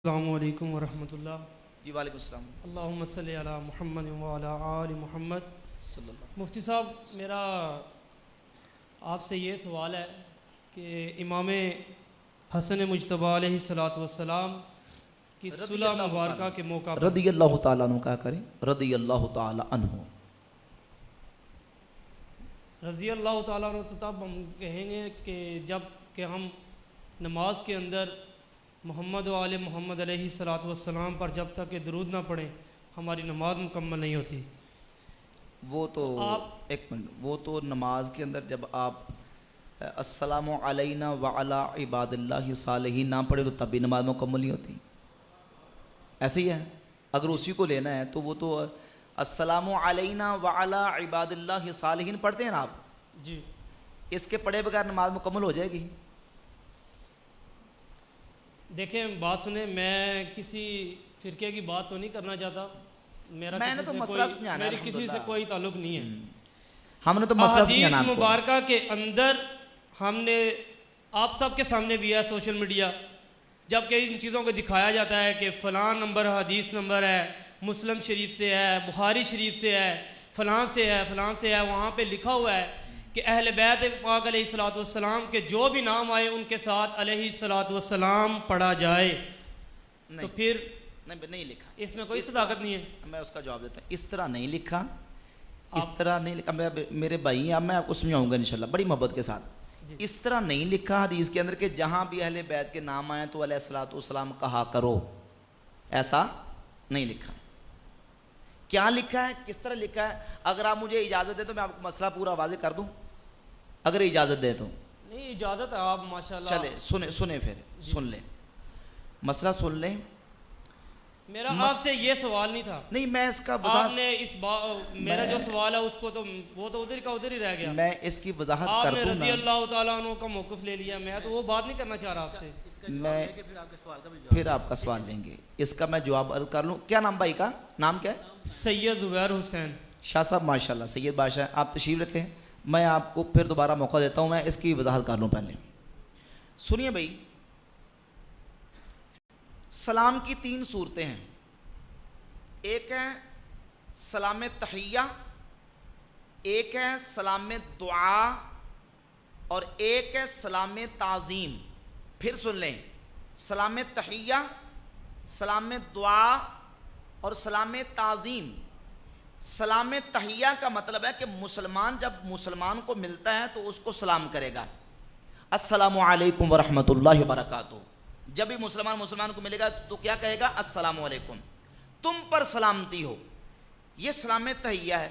السلام علیکم ورحمۃ اللہ. جی وعلیکم السلام. اللہم صلی علی محمد وعلی آل محمد صلی اللہ. مفتی صاحب، میرا آپ سے یہ سوال ہے کہ امام حسن مجتبیٰ علیہ الصلوۃ والسلام کی صلح مبارکہ کے موقع پر رضی اللہ تعالیٰ عنہ کہا کریں، رضی اللہ تعالیٰ عنہ. رضی اللہ تعالیٰ عنہ تو تب ہم کہیں گے کہ جب کہ ہم نماز کے اندر محمد و آل محمد علیہ الصلوۃ والسلام پر جب تک کہ درود نہ پڑھیں ہماری نماز مکمل نہیں ہوتی. وہ تو ایک منٹ، وہ تو نماز کے اندر جب آپ السلام علینا وعلی عباد اللہ صالحین نہ پڑھے تو تب بھی نماز مکمل نہیں ہوتی. ایسے ہی ہے. اگر اسی کو لینا ہے تو وہ تو السلام علینا وعلی عباد اللہ صالحین پڑھتے ہیں نا آپ جی، اس کے پڑھے بغیر نماز مکمل ہو جائے گی. دیکھیں بات سنیں، میں کسی فرقے کی بات تو نہیں کرنا چاہتا. میں نے تو مسئلہ سمجھانا ہے، میری کسی سے کوئی تعلق نہیں ہے. ہم نے تو مسئلہ سمجھانا احادیث آپ کو. مبارکہ کے اندر ہم نے آپ سب کے سامنے بھی ہے سوشل میڈیا، جب کہ ان چیزوں کو دکھایا جاتا ہے کہ فلاں نمبر حدیث نمبر ہے، مسلم شریف سے ہے، بخاری شریف سے ہے، فلاں سے ہے، فلاں سے ہے. وہاں پہ لکھا ہوا ہے کہ اہل بیت پاک علیہ الصلوۃ والسلام کے جو بھی نام آئے ان کے ساتھ علیہ الصلوۃ والسلام پڑھا جائے. تو پھر نہیں لکھا، اس میں کوئی صداقت نہیں ہے. میں اس کا جواب دیتا ہوں. اس طرح نہیں لکھا، اس طرح نہیں لکھا. میرے بھائی ہیں، اب میں آپ کو سمجھاؤں گا انشاءاللہ بڑی محبت کے ساتھ. اس طرح نہیں لکھا حدیث کے اندر کہ جہاں بھی اہل بیت کے نام آئیں تو علیہ الصلوۃ والسلام کہا کرو. ایسا نہیں لکھا. کیا لکھا ہے، کس طرح لکھا ہے؟ اگر آپ مجھے اجازت دیں تو میں آپ کو مسئلہ پورا واضح کر دوں، اگر اجازت دیں تو. نہیں اجازت ہے، آپ ماشاءاللہ. چلے سنیں پھر سن لیں، مسئلہ سن لیں. میرا آپ سے یہ سوال نہیں تھا. نہیں، میں اس کا آپ نے میرا جو سوال ہے اس کو تو وہ تو ادھر کا ادھر ہی رہ گیا. میں اس کی وضاحت آپ کر نے دوں رضی نا. اللہ تعالیٰ عنہ کا موقف لے لیا، میں تو وہ بات نہیں کرنا چاہ رہا آپ سے. میں پھر آپ کا سوال لیں گے، اس کا میں جواب عرض کر لوں. کیا نام بھائی کا؟ نام کیا ہے؟ سید زبیر حسین شاہ صاحب. ماشاءاللہ سید بادشاہ، آپ تشریف رکھیں. میں آپ کو پھر دوبارہ موقع دیتا ہوں، میں اس کی وضاحت کر لوں. پہلے سنیے بھائی، سلام کی 3 صورتیں ہیں. ایک ہے سلام تحیہ، ایک ہے سلام دعا، اور ایک ہے سلام تعظیم. پھر سن لیں، سلام تحیہ، سلام دعا اور سلام تعظیم. سلام تحیہ کا مطلب ہے کہ مسلمان جب مسلمان کو ملتا ہے تو اس کو سلام کرے گا، السلام علیکم ورحمۃ اللہ وبرکاتہ. جب بھی مسلمان کو ملے گا تو کیا کہے گا؟ السلام علیکم، تم پر سلامتی ہو. یہ سلام تحیہ ہے.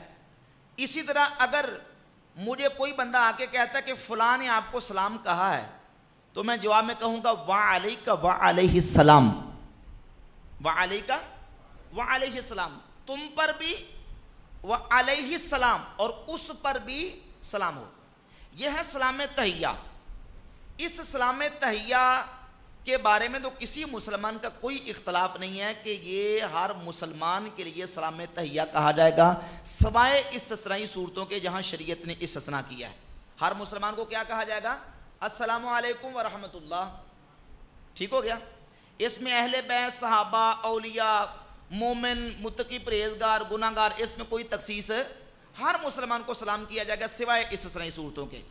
اسی طرح اگر مجھے کوئی بندہ آ کے کہتا ہے کہ فلاں نے آپ کو سلام کہا ہے تو میں جواب میں کہوں گا وعلیکہ وعلیہ السلام، وعلیکہ وعلیہ السلام، تم پر بھی وعلیہ السلام اور اس پر بھی سلام ہو. یہ ہے سلام تحیہ. اس سلام تحیہ کے بارے میں تو کسی مسلمان کا کوئی اختلاف نہیں ہے کہ یہ ہر مسلمان کے لیے سلام تحیہ کہا جائے گا، سوائے استثنائی صورتوں کے جہاں شریعت نے استثناء کیا ہے. ہر مسلمان کو کیا کہا جائے گا؟ السلام علیکم ورحمۃ اللہ. ٹھیک ہو گیا. اس میں اہل بیت، صحابہ، اولیاء، مومن، متقی، پرہیزگار، گناہگار، اس میں کوئی تخصیص ہے. ہر مسلمان کو سلام کیا جائے گا سوائے استثنائی صورتوں کے.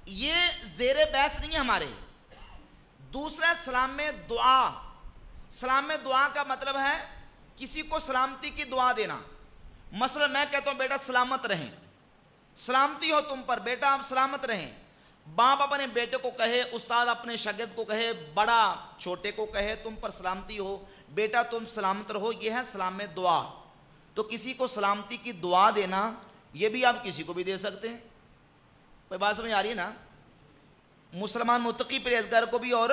یہ زیر بحث نہیں ہے ہمارے. دوسرا سلام دعا. سلام دعا کا مطلب ہے کسی کو سلامتی کی دعا دینا. مثلا میں کہتا ہوں بیٹا سلامت رہیں، سلامتی ہو تم پر، بیٹا آپ سلامت رہیں. باپ اپنے بیٹے کو کہے، استاد اپنے شاگرد کو کہے، بڑا چھوٹے کو کہے تم پر سلامتی ہو، بیٹا تم سلامت رہو. یہ ہے سلام دعا. تو کسی کو سلامتی کی دعا دینا یہ بھی آپ کسی کو بھی دے سکتے ہیں. کوئی بات سمجھ آ رہی ہے نا؟ مسلمان متقی پرہیزگار کو بھی اور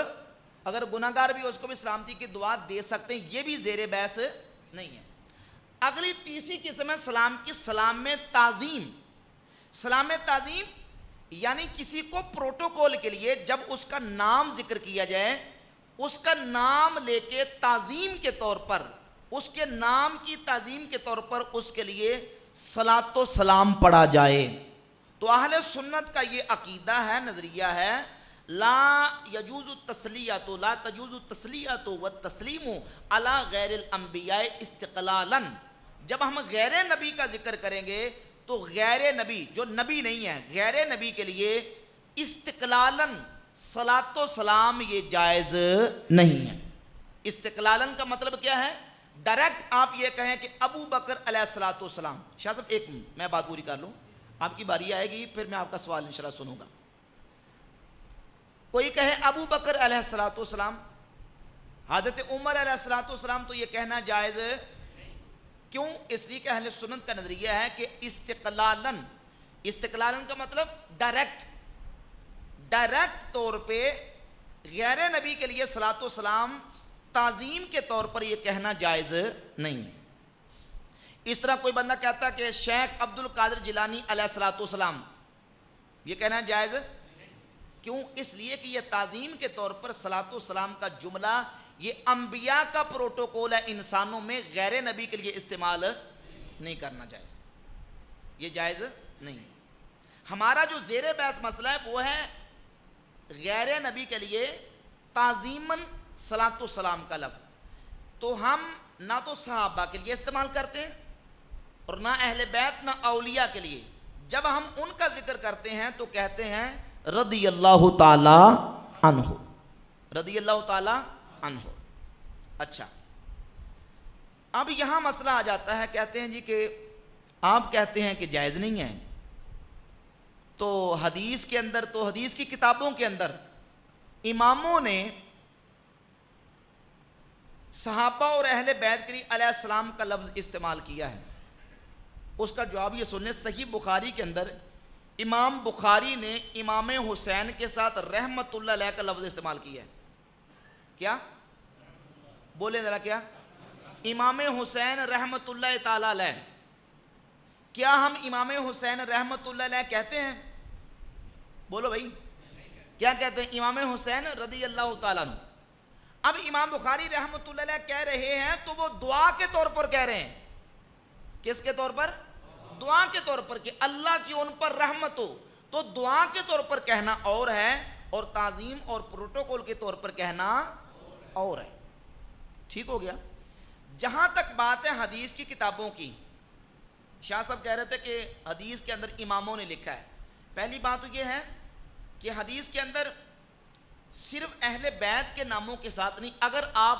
اگر گناہگار بھی اس کو بھی سلامتی کی دعا دے سکتے ہیں. یہ بھی زیر بحث نہیں ہے. اگلی تیسری قسم ہے سلام کی سلام تعظیم. سلام تعظیم یعنی کسی کو پروٹوکول کے لیے جب اس کا نام ذکر کیا جائے، اس کا نام لے کے تعظیم کے طور پر، اس کے نام کی تعظیم کے طور پر اس کے لیے صلاۃ و سلام پڑھا جائے. تو اہل سنت کا یہ عقیدہ ہے، نظریہ ہے، لا یجوز التسلیۃ لا تجوز التسلیۃ والتسلیم علی غیر الانبیاء استقلالا. جب ہم غیر نبی کا ذکر کریں گے تو غیر نبی جو نبی نہیں ہے غیر نبی کے لیے استقلالاً صلاۃ و سلام یہ جائز نہیں ہے. استقلالاً کا مطلب کیا ہے؟ ڈائریکٹ آپ یہ کہیں کہ ابو بکر علیہ الصلوۃ والسلام. شاہ صاحب ایک منٹ میں بات پوری کر لوں, آپ کی باری آئے گی پھر میں آپ کا سوال انشاءاللہ سنوں گا. کوئی کہے ابو بکر علیہ الصلوۃ والسلام, حضرت عمر علیہ الصلوۃ والسلام, تو یہ کہنا جائز کیوں؟ اس لیے کہ اہل سنت کا نظریہ ہے کہ استقلالاً, استقلالاً کا مطلب ڈائریکٹ طور پہ غیر نبی کے لیے صلاۃ و سلام تعظیم کے طور پر یہ کہنا جائز نہیں ہے. اس طرح کوئی بندہ کہتا ہے کہ شیخ عبد القادر جیلانی علیہ الصلوۃ والسلام, یہ کہنا جائز کیوں؟ اس لیے کہ یہ تعظیم کے طور پر صلاۃ و سلام کا جملہ یہ انبیاء کا پروٹوکول ہے, انسانوں میں غیر نبی کے لیے استعمال نہیں کرنا جائز, یہ جائز نہیں. ہمارا جو زیر بحث مسئلہ ہے وہ ہے غیر نبی کے لیے تعظیماً صلاۃ و سلام کا لفظ, تو ہم نہ تو صحابہ کے لیے استعمال کرتے ہیں اور نہ اہل بیت نہ اولیاء کے لیے. جب ہم ان کا ذکر کرتے ہیں تو کہتے ہیں رضی اللہ تعالی عنہ, رضی اللہ تعالی عنہ. اچھا, اب یہاں مسئلہ آ جاتا ہے, کہتے ہیں جی کہ آپ کہتے ہیں کہ جائز نہیں ہے, تو حدیث کے اندر, تو حدیث کی کتابوں کے اندر اماموں نے صحابہ اور اہل بیت کے لیے علیہ السلام کا لفظ استعمال کیا ہے. اس کا جواب یہ سنیں, صحیح بخاری کے اندر امام بخاری نے امام حسین کے ساتھ رحمت اللہ علیہ کا لفظ استعمال کیا ہے. کیا بولیں ذرا, کیا امام حسین رحمت اللہ تعالی علیہ, کیا ہم امام حسین رحمت اللہ علیہ کہتے ہیں؟ بولو بھائی, کیا کہتے ہیں؟ امام حسین رضی اللہ تعالیٰ عنہ. اب امام بخاری رحمت اللہ علیہ کہہ رہے ہیں تو وہ دعا کے طور پر کہہ رہے ہیں. کس کے طور پر؟ دعا کے طور پر, کہ اللہ کی ان پر رحمت ہو. تو دعا کے طور پر کہنا اور ہے, اور تعظیم اور پروٹوکول کے طور پر کہنا اور ہے. ٹھیک ہو گیا. جہاں تک بات ہے حدیث کی کتابوں کی, شاہ صاحب کہہ رہے تھے کہ حدیث کے اندر اماموں نے لکھا ہے. پہلی بات تو یہ ہے کہ حدیث کے اندر صرف اہل بیت کے ناموں کے ساتھ نہیں, اگر آپ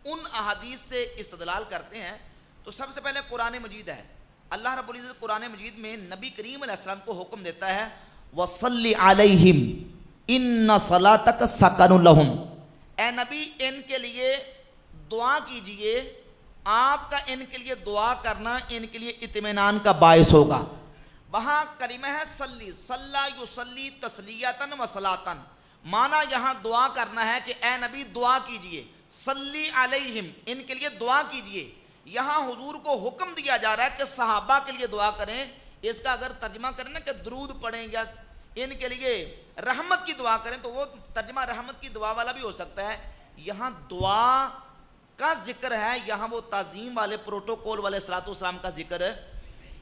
ان احادیث سے استدلال کرتے ہیں تو سب سے پہلے قرآن مجید ہے. اللہ رب العزت قرآن مجید میں نبی کریم علیہ السلام کو حکم دیتا ہے وَصَلِّ عَلَيْهِمْ إِنَّ صَلَاتَكَ سَكَنٌ لَهُمْ, اے نبی ان کے لیے دعا کیجئے, آپ کا ان کے لیے دعا کرنا ان کے لیے اطمینان کا باعث ہوگا. وہاں کلمہ ہے صلی, صلی یصلی تسلیۃً و صلاۃً, معنی یہاں دعا کرنا ہے کہ اے نبی دعا کیجئے, صلی علیہم ان کے لیے دعا کیجئے. یہاں حضور کو حکم دیا جا رہا ہے کہ صحابہ کے لیے دعا کریں. اس کا اگر ترجمہ کریں نا کہ درود پڑھیں یا ان کے لیے رحمت کی دعا کریں تو وہ ترجمہ رحمت کی دعا والا بھی ہو سکتا ہے. یہاں دعا کا ذکر ہے, یہاں وہ تعظیم والے پروٹوکول والے صلاۃ والسلام کا ذکر ہے.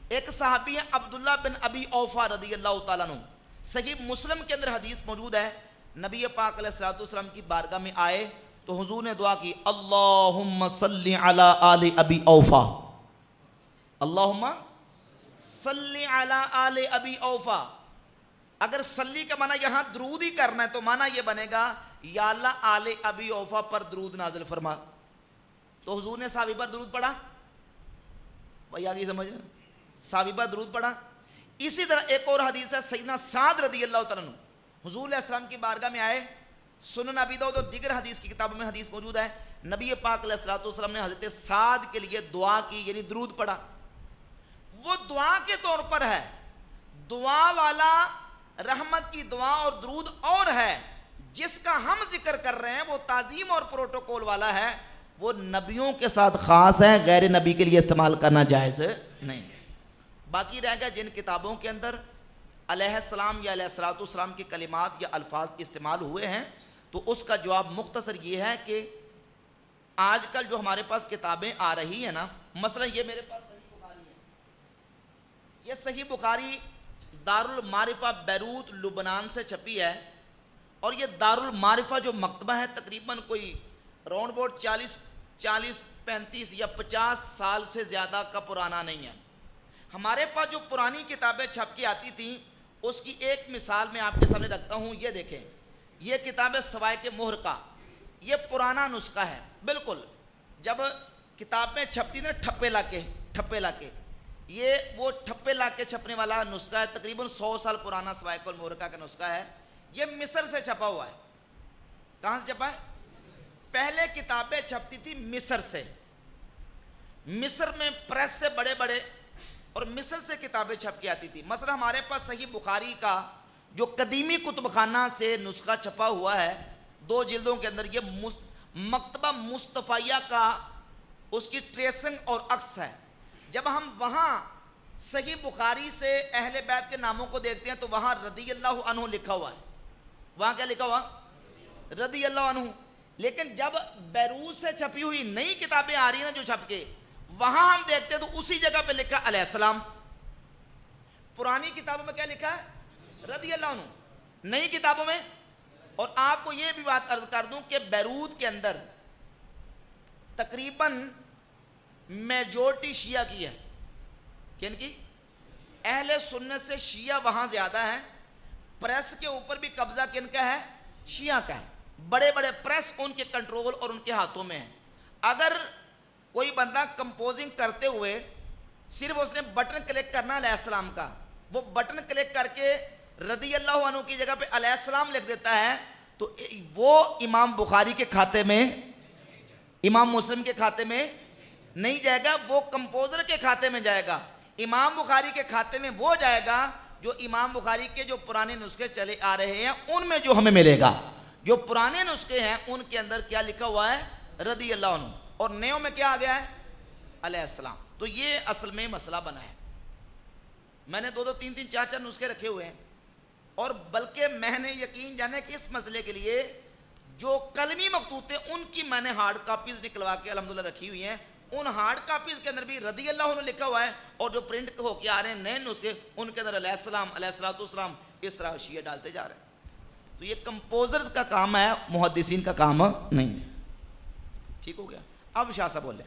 ایک صحابی ہے عبداللہ بن ابی اوفا رضی اللہ تعالیٰ عنہ, صحیح مسلم کے اندر حدیث موجود ہے, نبی پاک علیہ الصلوۃ والسلام کی بارگاہ میں آئے تو حضور نے دعا کی اللہم صلی علی آل ابی اوفا, اللہم صلی علی آل ابی اوفا. اگر صلی کا معنی یہاں درود ہی کرنا ہے تو معنی یہ بنے گا یا اللہ آل ابی اوفا پر درود نازل فرما. تو حضور نے صحابی پر درود پڑھا, بھائی آگے سمجھ, صحابی پر درود پڑھا. اسی طرح ایک اور حدیث ہے سیدنا سعد رضی اللہ تعالیٰ عنہ, حضور علیہ السلام کی بارگاہ میں آئے, سنن ابی داؤد اور دیگر حدیث کی کتابوں میں حدیث موجود ہے, نبی پاک علیہ الصلوۃ والسلام نے حضرت سعد کے لیے دعا کی یعنی درود پڑھا. وہ دعا کے طور پر ہے, دعا والا رحمت کی دعا اور درود اور ہے. جس کا ہم ذکر کر رہے ہیں وہ تعظیم اور پروٹوکول والا ہے, وہ نبیوں کے ساتھ خاص ہے, غیر نبی کے لیے استعمال کرنا جائز نہیں. باقی رہ گیا جن کتابوں کے اندر علیہ السلام یا علیہ الصلوۃ والسلام کے کلمات یا الفاظ استعمال ہوئے ہیں تو اس کا جواب مختصر یہ ہے کہ آج کل جو ہمارے پاس کتابیں آ رہی ہیں نا, مثلا یہ میرے پاس صحیح بخاری ہے, یہ صحیح بخاری دارالمعرفہ بیروت لبنان سے چھپی ہے, اور یہ دارالمعرفہ جو مکتبہ ہے تقریباً کوئی راؤنڈ اباؤٹ 35 یا 50 سال سے زیادہ کا پرانا نہیں ہے. ہمارے پاس جو پرانی کتابیں چھپ کے آتی تھیں اس کی ایک مثال میں آپ کے سامنے رکھتا ہوں. یہ دیکھیں, یہ کتاب ہے سوائے مہر کا, یہ پرانا نسخہ ہے بالکل. جب کتابیں چھپتی تھیں ٹھپے لا کے, یہ وہ ٹھپے لا کے چھپنے والا نسخہ ہے, تقریباً 100 سال پرانا سوائے المہر کا نسخہ ہے. یہ مصر سے چھپا ہوا ہے. کہاں سے چھپا ہے؟ پہلے کتابیں چھپتی تھی مصر سے. مصر میں پریس سے بڑے بڑے اور مصر سے کتابیں چھپ کے آتی تھی. مثلا ہمارے پاس صحیح بخاری کا جو قدیمی کتب خانہ سے نسخہ چھپا ہوا ہے 2 جلدوں کے اندر, یہ مکتبہ مصطفیہ کا اس کی ٹریسنگ اور عکس ہے. جب ہم وہاں صحیح بخاری سے اہل بیت کے ناموں کو دیکھتے ہیں تو وہاں رضی اللہ عنہ لکھا ہوا ہے. وہاں کیا لکھا ہوا؟ رضی اللہ عنہ. لیکن جب بیروت سے چھپی ہوئی نئی کتابیں آ رہی ہیں نا جو چھپ کے, وہاں ہم دیکھتے ہیں تو اسی جگہ پہ لکھا علیہ السلام. پرانی کتابوں میں کیا لکھا ہے؟ رضی اللہ عنہ. نئی کتابوں میں, اور آپ کو یہ بھی بات عرض کر دوں کہ بیروت کے اندر تقریباً میجورٹی شیعہ کی ہے. کن کی؟ اہل سنت سے شیعہ وہاں زیادہ ہے. پریس کے اوپر بھی قبضہ کن کا ہے؟ شیعہ کا ہے. بڑے بڑے پریس ان کے کنٹرول اور ان کے ہاتھوں میں ہیں. اگر کوئی بندہ کمپوزنگ کرتے ہوئے صرف اس نے بٹن کلک کرنا علیہ السلام کا, وہ بٹن کلک کر کے رضی اللہ عنہ کی جگہ پہ علیہ السلام لکھ دیتا ہے تو وہ امام بخاری کے کھاتے میں, امام مسلم کے کھاتے میں نہیں جائے گا, وہ کمپوزر کے کھاتے میں جائے گا. امام بخاری کے کھاتے میں وہ جائے گا جو امام بخاری کے جو پرانے نسخے چلے آ رہے ہیں ان میں جو ہمیں ملے گا. جو پرانے نسخے ہیں ان کے اندر کیا لکھا ہوا ہے؟ رضی اللہ عنہ. اور نیوں میں کیا آ گیا ہے؟ علیہ السلام. تو یہ اصل میں مسئلہ بنا ہے. میں نے 2 3 4 نسخے رکھے ہوئے ہیں, اور بلکہ میں نے یقین جانے کہ اس مسئلے کے لیے جو قلمی مخطوط تھے ان کی میں نے ہارڈ کاپیز نکلوا کے الحمدللہ رکھی ہوئی ہیں. ان ہارڈ کاپیز کے اندر بھی رضی اللہ عنہ لکھا ہوا ہے, اور جو پرنٹ ہو کے آ رہے ہیں نئے نسخے ان کے اندر علیہ السلام, علیہ الصلوۃ والسلام, اس طرح شیعہ ڈالتے جا رہے ہیں. تو یہ کمپوزرز کا کام ہے, محدثین کا کام نہیں. ٹھیک ہو گیا. اب شاہ صاحب بولے.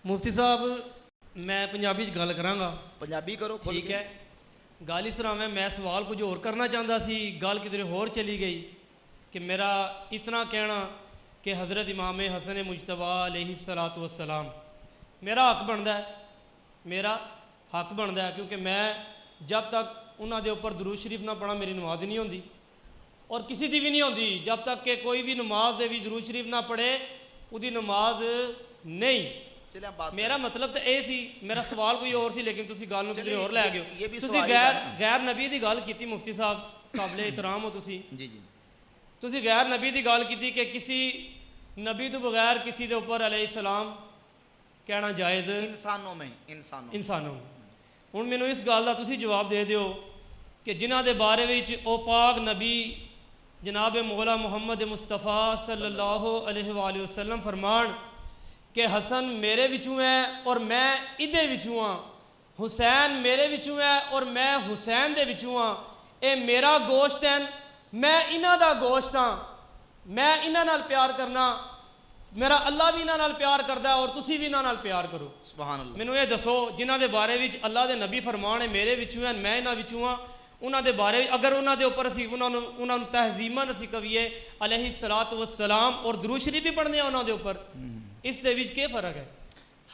مفتی صاحب میں پنجابی چ گل کراں. پنجابی کرو. ٹھیک ہے. گل اس طرح میں سوال کچھ اور کرنا چاہتا سی, گل کدھر اور چلی گئی کہ میرا اتنا کہنا کہ حضرت امام حسن مجتبیٰ علیہ الصلوۃ والسلام میرا حق بنتا ہے, میرا حق بنتا ہے, کیونکہ میں جب تک انہوں دے اوپر درود شریف نہ پڑھا میری نماز نہیں ہوندی, اور کسی دی بھی نہیں ہوندی. جب تک کہ کوئی بھی نماز دے بھی درود شریف نہ پڑھے وہ نماز نہیں. میرا مطلب تو یہ سی, میرا سوال کوئی اور سی لیکن تسی گل نوں کدھر اور لے گئے. تسی غیر نبی دی گل کیتی مفتی صاحب, قابل احترام ہو تسی. تسی غیر نبی دی گل کیتی کہ کسی نبی تو بغیر کسی دے اوپر علیہ السلام کہنا جائز انسانوں میں. ہن مینوں اس گل دا تسی جواب دے دیو کہ جنہاں دے بارے وچ او پاک نبی جناب مولا محمد مصطفیٰ صلی اللہ علیہ وآلہ وسلم فرمان کہ حسن میرے وچوں ہے اور میں ادھے وچوں ہاں, حسین میرے وچوں ہے اور میں حسین دے وچوں ہاں, اے میرا گوشت ہے, میں انہاں دا گوشت ہاں, میں انہاں نال پیار کرنا, میرا اللہ بھی انہاں نال پیار کردا ہے اور تسی بھی انہاں نال پیار کرو. سبحان اللہ. مینوں یہ دسو جنہاں دے بارے وچ اللہ دے نبی فرمان ہے میرے وچوں ہیں میں انہاں وچوں ہاں, انہاں دے بارے اگر انہاں دے اوپر اسی انہاں نوں تہذیماً اسی کہیے علیہ الصلوۃ والسلام اور درود شریف بھی پڑھنے ہیں انہاں دے اوپر, اس دے وچ کیا فرق ہے؟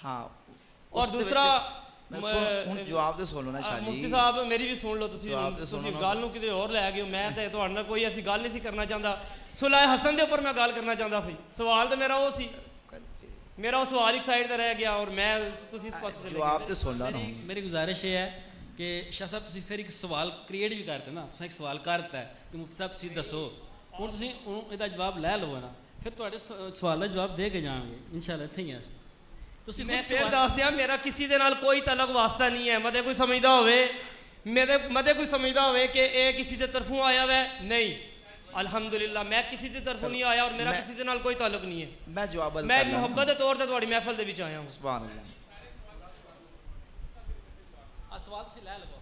ہاں. اور دوسرا جواب دے سن لو نا شاہ جی. مفتی صاحب میری بھی سن لو, تسی گل نوں کدھر اور لے گئے ہو. میں تے تہاڈے نال کوئی ایسی گل نہیں سی کرنا چاہتا. صلح حسن دے اوپر میں گل کرنا چاہتا سی. سوال تو میرا وہ سی, میرا وہ سوال ایک سائڈ تے رہ گیا اور میں تسی اس پاسے جواب تے سن لو. میری گزارش یہ ہے کہ شاہ صاحب تسی پھر ایک سوال کریٹ بھی کرتے نا, تساں ایک سوال کرتا ہے کہ مفتی صاحب تسی دسو, ہن تسی ਇਹਦਾ جواب لے لو نا, پھر تہاڈے سوال دا جواب دے کے جان گے انشاءاللہ. اتھے ہی تسی میں پھر دس دیا میرا کسی دے نال کوئی تعلق واسطہ نہیں ہے. متے کوئی سمجھدا ہوئے متے کوئی سمجھدا ہوئے کہ اے کسی دے طرفوں آیا ہوا ہے, نہیں الحمدللہ میں کسی دے طرفوں نہیں آیا اور میرا کسی دے نال کوئی تعلق نہیں ہے. میں جواب میں ایک محبت دے طور تے تہاڈی محفل دے وچ آیا ہوں. سبحان اللہ. سوال تسی لے لو.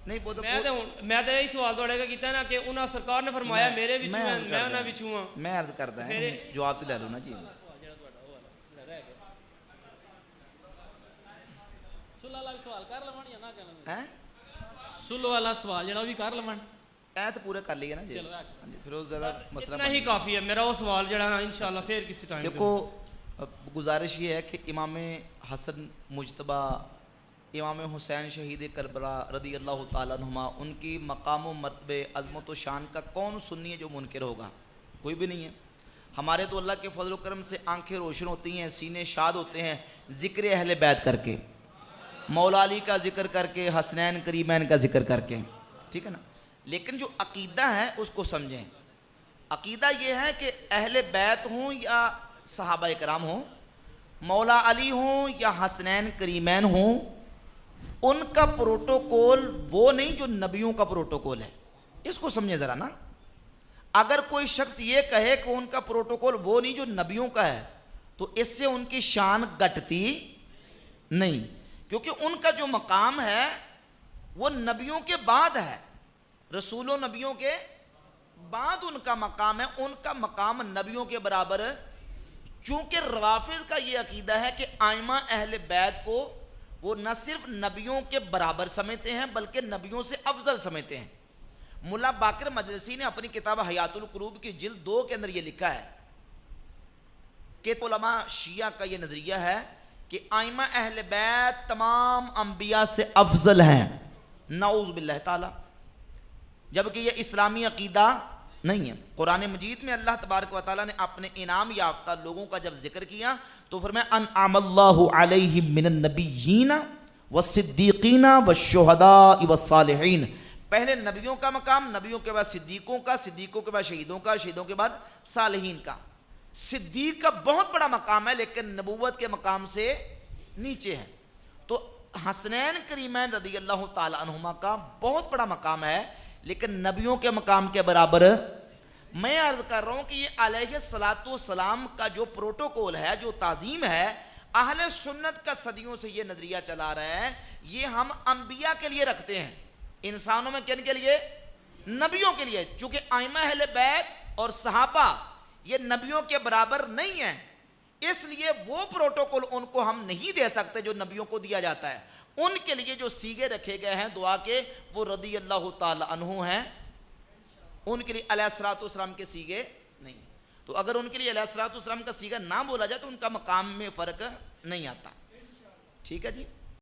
نہیں وہ تو میں تو یہی سوال توڑے کا کیتا ہے نا کہ انہاں سرکار نے فرمایا میرے وچوں ہیں میں انہاں وچوں ہاں میں عرض کرتا ہے جواب تو لے لو نا جی سلو والا سوال کر لون یا نہ کرن ہیں سلو والا سوال جڑا بھی کر لون اے تو پورے کر لیے نا جی ہاں جی پھر وہ زیادہ مسئلہ اتنا ہی کافی ہے میرا وہ سوال جڑا نا انشاءاللہ پھر کسی ٹائم دیکھو گزارش یہ ہے کہ امام حسن مجتبی امام حسین شہید کربلا رضی اللہ تعالیٰ عنہما ان کی مقام و مرتبے عظمت و شان کا کون سنی ہے جو منکر ہوگا؟ کوئی بھی نہیں ہے. ہمارے تو اللہ کے فضل و کرم سے آنکھیں روشن ہوتی ہیں, سینے شاد ہوتے ہیں ذکر اہل بیت کر کے, مولا علی کا ذکر کر کے, حسنین کریمین کا ذکر کر کے, ٹھیک ہے نا. لیکن جو عقیدہ ہے اس کو سمجھیں. عقیدہ یہ ہے کہ اہل بیت ہوں یا صحابہ کرام ہوں, مولا علی ہوں یا حسنین کریمین ہوں, ان کا پروٹوکول وہ نہیں جو نبیوں کا پروٹوکول ہے. اس کو سمجھیں ذرا نا. اگر کوئی شخص یہ کہے کہ ان کا پروٹوکول وہ نہیں جو نبیوں کا ہے تو اس سے ان کی شان گھٹتی نہیں, کیونکہ ان کا جو مقام ہے وہ نبیوں کے بعد ہے, رسول و نبیوں کے بعد ان کا مقام ہے. ان کا مقام نبیوں کے برابر. چونکہ روافض کا یہ عقیدہ ہے کہ ائمہ اہل بیت کو وہ نہ صرف نبیوں کے برابر سمجھتے ہیں بلکہ نبیوں سے افضل سمجھتے ہیں. ملا باقر مجلسی نے اپنی کتاب حیات القلوب کی جلد 2 کے اندر یہ لکھا ہے کہ علماء شیعہ کا یہ نظریہ ہے کہ ائمہ اہل بیت تمام انبیاء سے افضل ہیں, نعوذ باللہ تعالی, جبکہ یہ اسلامی عقیدہ نہیں ہے. قرآن مجید میں اللہ تبارک و تعالیٰ نے اپنے انعام یافتہ لوگوں کا جب ذکر کیا تو فرمایا انعم اللہ علیہم من النبیین والصدیقین والشہداء والصالحین. پہلے نبیوں کا مقام, نبیوں کے بعد صدیقوں کا, صدیقوں کے بعد شہیدوں کا, شہیدوں کے بعد صالحین کا. صدیق کا بہت بڑا مقام ہے لیکن نبوت کے مقام سے نیچے ہے. تو حسنین کریمین رضی اللہ تعالی عنہما کا بہت بڑا مقام ہے لیکن نبیوں کے مقام کے برابر. میں عرض کر رہا ہوں کہ یہ علیہ الصلاۃ والسلام کا جو پروٹوکول ہے, جو تعظیم ہے, اہل سنت کا صدیوں سے یہ نظریہ چلا رہا ہے, یہ ہم انبیاء کے لیے رکھتے ہیں. انسانوں میں کن کے لیے؟ نبیوں کے لیے. چونکہ ائمہ اہل بیت اور صحابہ یہ نبیوں کے برابر نہیں ہیں, اس لیے وہ پروٹوکول ان کو ہم نہیں دے سکتے جو نبیوں کو دیا جاتا ہے. ان کے لیے جو سیغے رکھے گئے ہیں دعا کے وہ رضی اللہ تعالی عنہ ہیں, ان کے لیے علیہ الصلوۃ والسلام کے سیغے نہیں. تو اگر ان کے لیے علیہ الصلوۃ والسلام کا سیغہ نہ بولا جائے تو ان کا مقام میں فرق نہیں آتا. ٹھیک ہے جی.